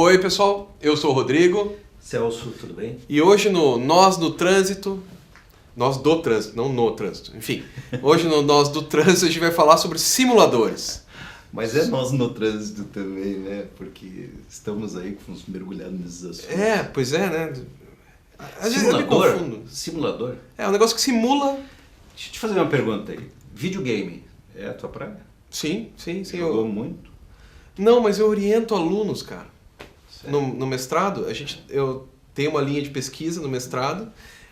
Oi pessoal, eu sou o Rodrigo. Celso, tudo bem? E hoje no Nós do Trânsito, Nós do Trânsito, não no Trânsito, enfim. Hoje no Nós do Trânsito a gente vai falar sobre simuladores. Mas é nós no trânsito também, né? Porque estamos aí mergulhando nesses assuntos. Pois é, né? Às vezes eu me Simulador? confundo. Simulador? É um negócio que simula... Deixa eu te fazer uma pergunta aí. Videogame é a tua praia? Sim. Jogou muito? Não, mas eu oriento alunos, cara. Sério? No mestrado, eu tenho uma linha de pesquisa no mestrado,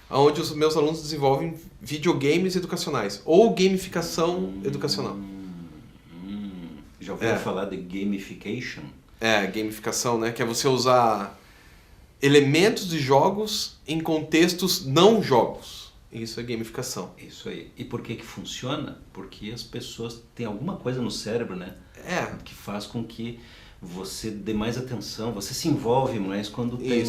onde os meus alunos desenvolvem videogames educacionais, ou gamificação educacional. Já ouviu falar de gamification? Gamificação, né? Que é você usar elementos de jogos em contextos não jogos. Isso é gamificação. Isso aí. E por que funciona? Porque as pessoas têm alguma coisa no cérebro, né? Que faz com que você dê mais atenção, você se envolve mais quando tem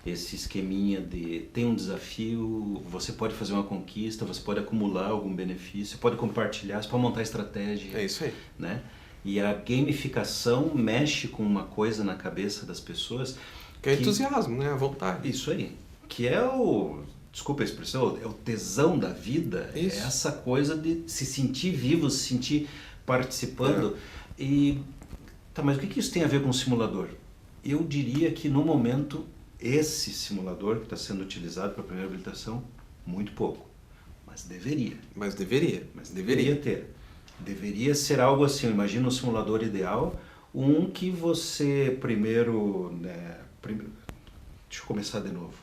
esse esqueminha de tem um desafio, você pode fazer uma conquista, você pode acumular algum benefício, pode compartilhar, você pode montar estratégia. É isso aí. Né? E a gamificação mexe com uma coisa na cabeça das pessoas... Que é entusiasmo, né? A vontade. Isso aí. Que é o... Desculpa a expressão, é o tesão da vida. Isso. É essa coisa de se sentir vivo, se sentir participando. E... Tá, mas o que isso tem a ver com o simulador? Eu diria que no momento, esse simulador que está sendo utilizado para a primeira habilitação, muito pouco. Mas deveria. Mas deveria ter. Deveria ser algo assim, imagina um simulador ideal, que você primeiro... Deixa eu começar de novo.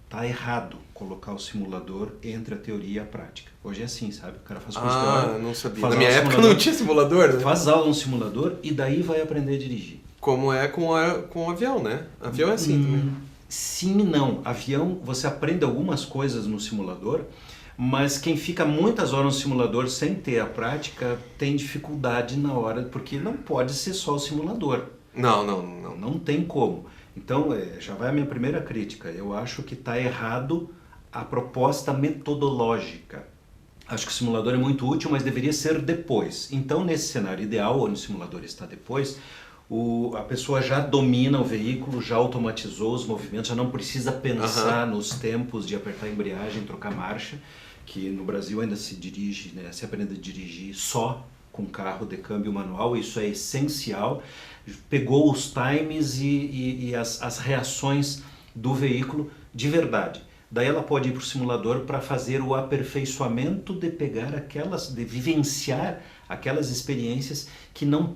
Tá errado colocar o simulador entre a teoria e a prática. Hoje é assim, sabe? O cara faz curso teórico. Não sabia. Na minha época não tinha simulador, né? Faz aula no simulador e daí vai aprender a dirigir. Como é com o avião, né? Avião é assim também. Sim e não. Avião, você aprende algumas coisas no simulador, mas quem fica muitas horas no simulador sem ter a prática tem dificuldade na hora, porque não pode ser só o simulador. Não tem como. Então, já vai a minha primeira crítica. Eu acho que está errado a proposta metodológica. Acho que o simulador é muito útil, mas deveria ser depois. Então, nesse cenário ideal, onde o simulador está depois, a pessoa já domina o veículo, já automatizou os movimentos, já não precisa pensar nos tempos de apertar a embreagem, trocar marcha, que no Brasil ainda se dirige, né, se aprende a dirigir só com carro de câmbio manual, isso é essencial. Pegou os times e as reações do veículo de verdade. Daí ela pode ir para o simulador para fazer o aperfeiçoamento de pegar de vivenciar aquelas experiências que não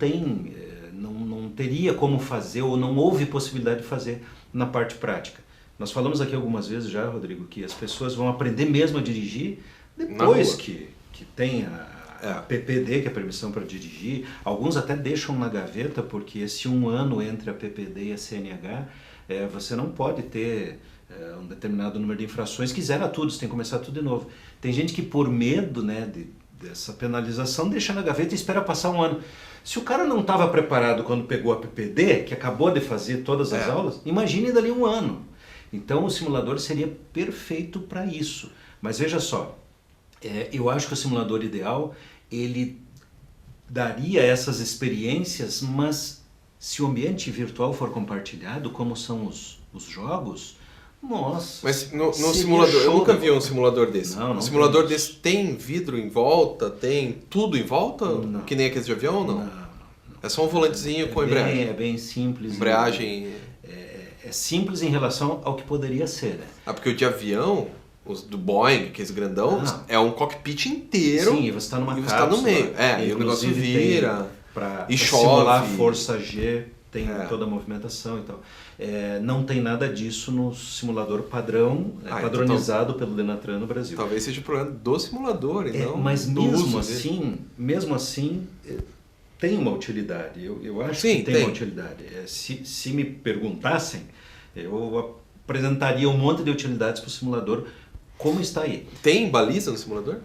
teria como fazer ou não houve possibilidade de fazer na parte prática. Nós falamos aqui algumas vezes já, Rodrigo, que as pessoas vão aprender mesmo a dirigir depois que tem a PPD, que é a permissão para dirigir. Alguns até deixam na gaveta, porque esse 1 ano entre a PPD e a CNH, você não pode ter um determinado número de infrações que zera tudo, você tem que começar tudo de novo. Tem gente que por medo, né, dessa penalização deixa na gaveta e espera passar 1 ano. Se o cara não estava preparado quando pegou a PPD, que acabou de fazer todas as aulas, imagine dali 1 ano. Então o simulador seria perfeito para isso. Mas veja só, eu acho que o simulador ideal, ele daria essas experiências, mas se o ambiente virtual for compartilhado, como são os jogos, nossa... Mas no simulador, eu nunca vi um simulador desse. Não simulador desse tem vidro em volta, tem tudo em volta? Não. Que nem aqueles de avião ou não? Não. É só um volantezinho com embreagem. É bem simples. Embreagem... É simples em relação ao que poderia ser, né? Porque o de avião, os do Boeing, que é esse grandão, é um cockpit inteiro. Sim, e você está numa cápsula. Você está no meio. E o negócio vira. Para e chove. simular força G, tem toda a movimentação e tal. Não tem nada disso no simulador padrão, padronizado pelo Denatran no Brasil. Talvez seja o problema do simulador e não mas do mesmo uso mesmo assim, tem uma utilidade. Eu acho que tem uma utilidade. Se me perguntassem, eu apresentaria um monte de utilidades para o simulador, como está aí. Tem baliza no simulador?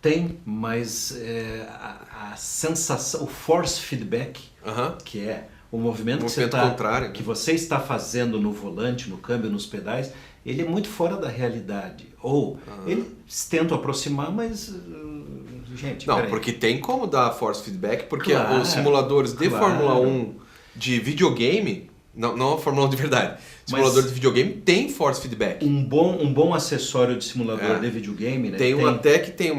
Tem, mas a sensação, o force feedback, que é o movimento que você está fazendo no volante, no câmbio, nos pedais, ele é muito fora da realidade. Ou eles tentam aproximar, mas... gente, não, porque tem como dar force feedback, porque os simuladores de Fórmula 1 de videogame Não a Fórmula 1 de verdade. Simulador de videogame tem force feedback. Um bom acessório de simulador de videogame, né? Tem um até que tem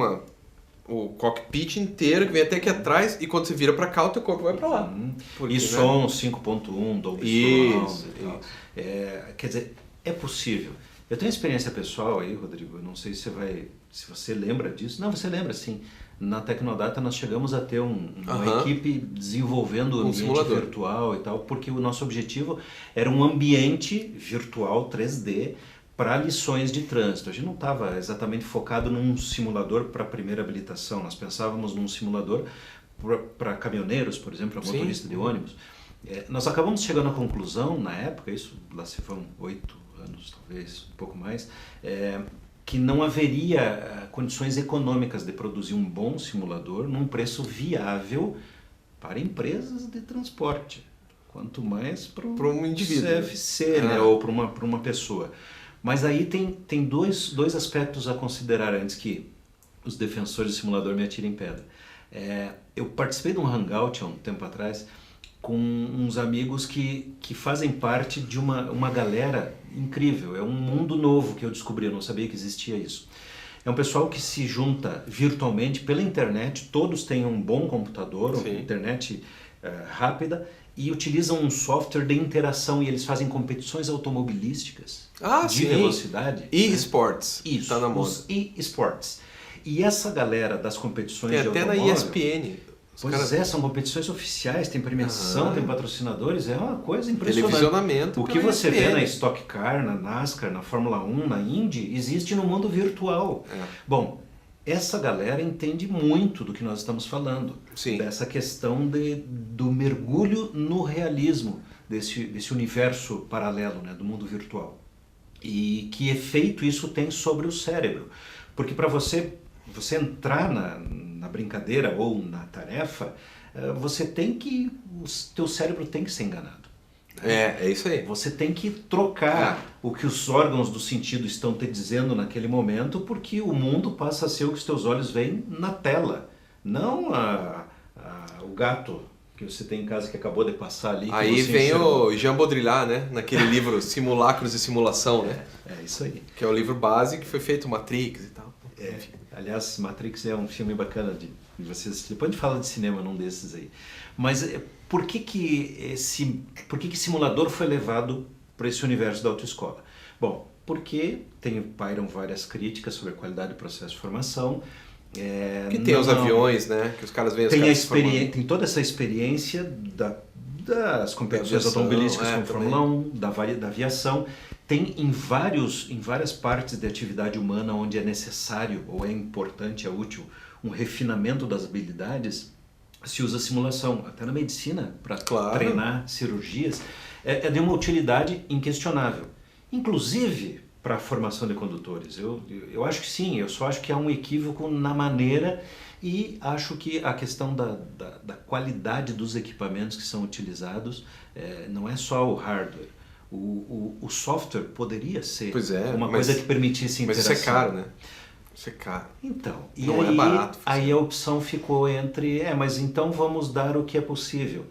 o cockpit inteiro que vem até aqui atrás e quando você vira para cá o teu corpo vai para lá. Porque, e som 5.1, Dolby Surround e tal. Quer dizer, é possível. Eu tenho experiência pessoal aí, Rodrigo, eu não sei se você lembra disso. Não, você lembra sim. Na Tecnodata nós chegamos a ter uma equipe desenvolvendo o ambiente virtual e tal, porque o nosso objetivo era um ambiente virtual 3D para lições de trânsito. A gente não estava exatamente focado num simulador para primeira habilitação, nós pensávamos num simulador para caminhoneiros, por exemplo, para motorista de ônibus. Nós acabamos chegando à conclusão, na época, isso lá se vão 8 anos, talvez, um pouco mais, que não haveria condições econômicas de produzir um bom simulador num preço viável para empresas de transporte, quanto mais para um indivíduo, CFC, né, ou para uma pessoa. Mas aí tem dois aspectos a considerar antes que os defensores de simulador me atirem pedra. Eu participei de um hangout há um tempo atrás com uns amigos que fazem parte de uma galera incrível. É um mundo novo que eu descobri, eu não sabia que existia isso. É um pessoal que se junta virtualmente pela internet, todos têm um bom computador, uma internet rápida, e utilizam um software de interação e eles fazem competições automobilísticas de velocidade. E-sports. Isso, tá na moda. Os e-sports. E essa galera das competições de até automóvel... na ESPN. São competições oficiais, tem premiação, tem patrocinadores, é uma coisa impressionante. Televisionamento. O que você vê na Stock Car, na NASCAR, na Fórmula 1, na Indy, existe no mundo virtual. Bom, essa galera entende muito do que nós estamos falando. Sim. Dessa questão do mergulho no realismo, desse universo paralelo, né, do mundo virtual. E que efeito isso tem sobre o cérebro. Porque para você entrar na brincadeira ou na tarefa, o teu cérebro tem que ser enganado. É isso aí. Você tem que trocar o que os órgãos do sentido estão te dizendo naquele momento, porque o mundo passa a ser o que os teus olhos veem na tela, não o gato que você tem em casa que acabou de passar ali. Aí vem o Jean Baudrillard, né? Naquele livro Simulacros e Simulação, né? É isso aí. Que é o livro base que foi feito Matrix e tal. Aliás, Matrix é um filme bacana de você assistir. Depois a gente fala de cinema num desses aí. Mas por que simulador foi levado para esse universo da autoescola? Bom, porque pairam várias críticas sobre a qualidade do processo de formação. Que tem os aviões, né? Que os caras veem tem toda essa experiência das competições automobilísticas como Fórmula 1, da aviação. Tem em várias partes da atividade humana onde é necessário, ou é importante, é útil, um refinamento das habilidades, se usa simulação. Até na medicina, para treinar cirurgias, é de uma utilidade inquestionável. Inclusive para a formação de condutores. Eu acho que sim, eu só acho que há um equívoco na maneira e acho que a questão da qualidade dos equipamentos que são utilizados não é só o hardware. O software poderia ser uma coisa que permitisse interação. Mas isso é caro, né? Isso é caro. Então, não é barato. Aí a opção ficou entre, mas então vamos dar o que é possível.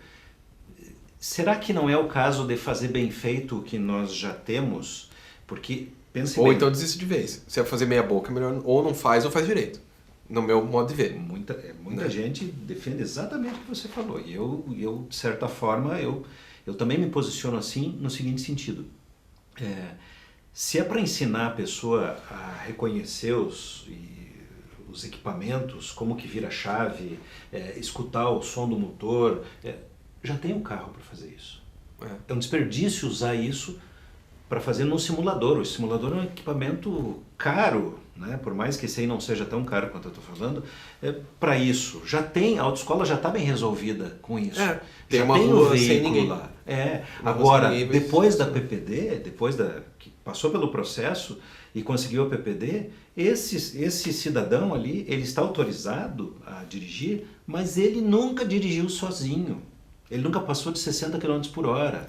Será que não é o caso de fazer bem feito o que nós já temos? Porque, pense bem... então desiste de vez. Se é fazer meia boca, melhor ou não faz ou faz direito. No meu modo de ver. Muita gente defende exatamente o que você falou. E eu de certa forma, eu também me posiciono assim no seguinte sentido. Se é para ensinar a pessoa a reconhecer os equipamentos, como que vira a chave, escutar o som do motor, já tem um carro para fazer isso. É um desperdício usar isso para fazer no simulador. O simulador é um equipamento caro, né? Por mais que esse aí não seja tão caro quanto eu estou falando, para isso. A autoescola já está bem resolvida com isso. Tem já uma tem rua o veículo sem ninguém. lá. Agora, depois da PPD, que passou pelo processo e conseguiu a PPD, esse cidadão ali, ele está autorizado a dirigir, mas ele nunca dirigiu sozinho. Ele nunca passou de 60 km por hora.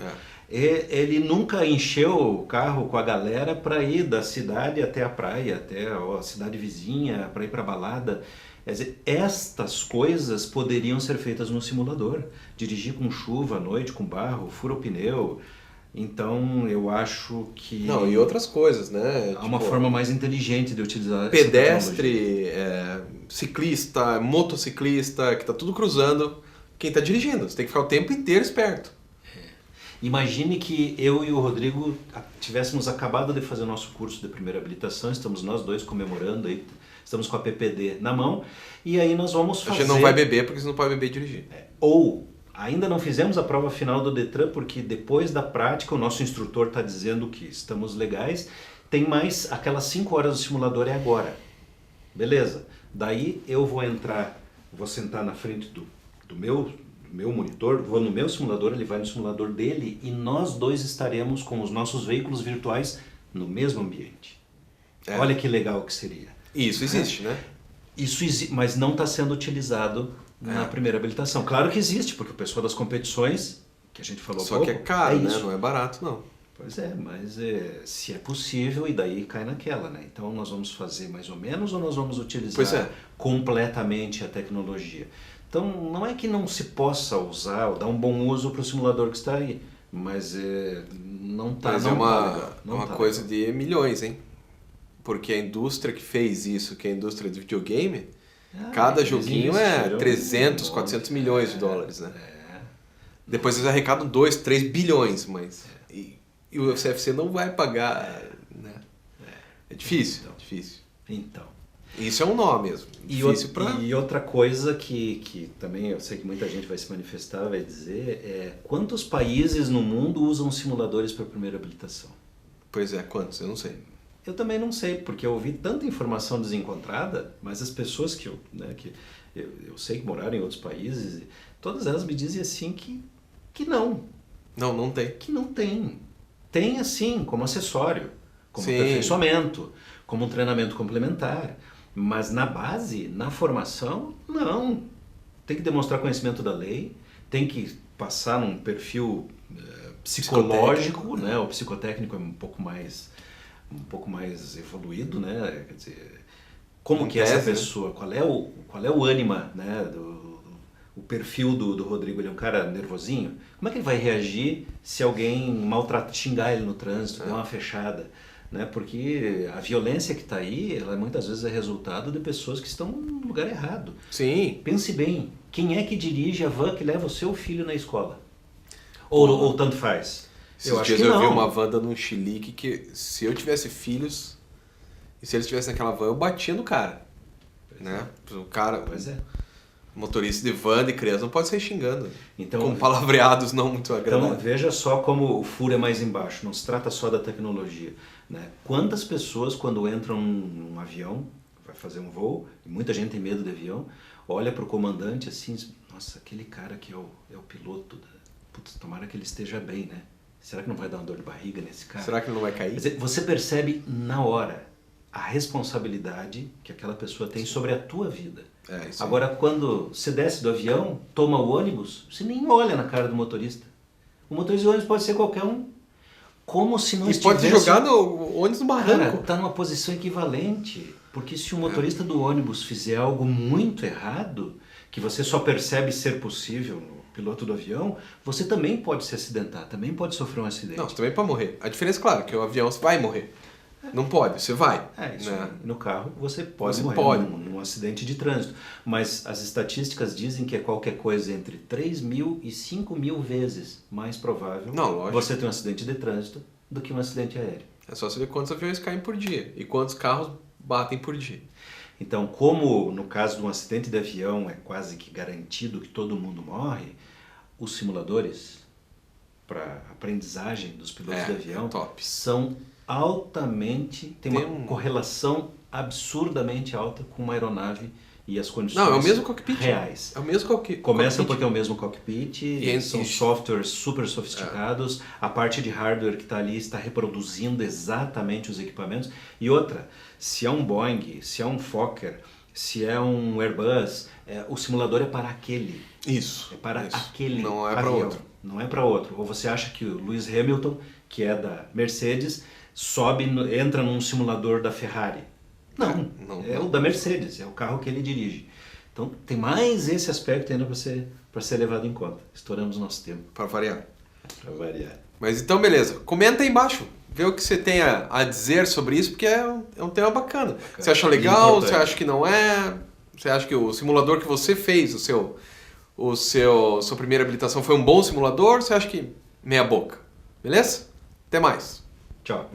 Ele nunca encheu o carro com a galera para ir da cidade até a praia, até a cidade vizinha, para ir para a balada. Quer dizer, estas coisas poderiam ser feitas no simulador. Dirigir com chuva à noite, com barro, fura o pneu. Então, eu acho que Não, e outras coisas, né? há uma Tipo, forma mais inteligente de utilizar essa pedestre, ciclista, motociclista, que tá tudo cruzando. Quem tá dirigindo, você tem que ficar o tempo inteiro esperto. Imagine que eu e o Rodrigo tivéssemos acabado de fazer o nosso curso de primeira habilitação, estamos nós dois comemorando aí, estamos com a PPD na mão, e aí nós vamos A fazer... gente não vai beber porque você não pode beber e dirigir. Ou ainda não fizemos a prova final do Detran porque depois da prática o nosso instrutor está dizendo que estamos legais, tem mais aquelas 5 horas do simulador é agora. Beleza, daí eu vou entrar, vou sentar na frente do meu monitor, vou no meu simulador, ele vai no simulador dele e nós dois estaremos com os nossos veículos virtuais no mesmo ambiente. Olha que legal que seria. Isso existe, né? Isso existe, mas não está sendo utilizado na primeira habilitação. Claro que existe, porque o pessoal das competições, que a gente falou Só que é caro, né? isso. Não é barato, não. Pois é, mas se é possível, e daí cai naquela, né? Então nós vamos fazer mais ou menos ou nós vamos utilizar completamente a tecnologia? Então não é que não se possa usar ou dar um bom uso para o simulador que está aí, mas não está Mas legal. uma coisa de milhões, hein? Porque a indústria que fez isso, que é a indústria de videogame, cada joguinho é 300, 400 milhões de dólares, né? Depois eles arrecadam 2, 3 bilhões, mas... E o CFC não vai pagar, né? É difícil, difícil. Então. Isso é um nó mesmo. Difícil E outra coisa que também eu sei que muita gente vai se manifestar, vai dizer, quantos países no mundo usam simuladores para primeira habilitação? Pois é, quantos? Eu não sei. Eu também não sei, porque eu ouvi tanta informação desencontrada, mas as pessoas que eu sei que moraram em outros países, todas elas me dizem assim que não. Não tem. Que não tem. Tem assim, como acessório, como Sim. aperfeiçoamento, como um treinamento complementar. Mas na base, na formação, não. Tem que demonstrar conhecimento da lei, tem que passar num perfil psicológico, né? O psicotécnico é um pouco mais evoluído, né? Quer dizer, como que é essa pessoa, qual é o ânima, né? O perfil do Rodrigo, ele é um cara nervosinho. Como é que ele vai reagir se alguém xingar ele no trânsito, der uma fechada? Né? Porque a violência que está aí, ela muitas vezes é resultado de pessoas que estão no lugar errado. Sim. Pense bem, quem é que dirige a van que leva o seu filho na escola? Ou tanto faz? Esses dias eu vi uma van dando um chilique que se eu tivesse filhos e se eles estivessem naquela van, eu batia no cara. Né? O cara... Pois é. Motorista de van, de criança, não pode sair xingando. Então, com palavreados não muito agradáveis. Então, veja só como o furo é mais embaixo. Não se trata só da tecnologia. Né? Quantas pessoas, quando entram num avião, vai fazer um voo, e muita gente tem medo de avião, olha para o comandante assim, nossa, aquele cara que é o piloto, putz, tomara que ele esteja bem, né? Será que não vai dar uma dor de barriga nesse cara? Será que ele não vai cair? Quer dizer, você percebe na hora a responsabilidade que aquela pessoa tem sobre a tua vida. Agora, quando você desce do avião, toma o ônibus, você nem olha na cara do motorista. O motorista do ônibus pode ser qualquer um. Como se não estivesse... E pode jogar no ônibus no barranco. Cara, está numa posição equivalente. Porque se o motorista do ônibus fizer algo muito errado, que você só percebe ser possível no piloto do avião, você também pode se acidentar, também pode sofrer um acidente. Não, você também pode morrer. A diferença, claro, que o avião você vai morrer. Não pode, você vai. Isso. Né? No carro você pode morrer num acidente de trânsito. Mas as estatísticas dizem que é qualquer coisa entre 3.000 e 5.000 vezes mais provável você ter um acidente de trânsito do que um acidente aéreo. É só você ver quantos aviões caem por dia e quantos carros batem por dia. Então, como no caso de um acidente de avião é quase que garantido que todo mundo morre, os simuladores para aprendizagem dos pilotos de avião são altamente, tem uma correlação absurdamente alta com uma aeronave e as condições Não, é o mesmo cockpit. reais. É o mesmo cockpit. Começa porque é o mesmo cockpit, são softwares super sofisticados, a parte de hardware que está ali está reproduzindo exatamente os equipamentos. E outra, se é um Boeing, se é um Fokker, se é um Airbus, o simulador é para aquele. Isso. É para aquele não é para outro. Não é para outro. Ou você acha que o Lewis Hamilton, que é da Mercedes, entra num simulador da Ferrari? Não, o da Mercedes, é o carro que ele dirige. Então tem mais esse aspecto ainda para ser levado em conta. Estouramos nosso tempo. Para variar. Para variar. Mas então, beleza. Comenta aí embaixo. Vê o que você tem a dizer sobre isso, porque é um tema bacana. Você acha legal? Você acha que não é? Você acha que o simulador que você fez, sua primeira habilitação foi um bom simulador? Você acha que meia boca? Beleza? Até mais. Tchau.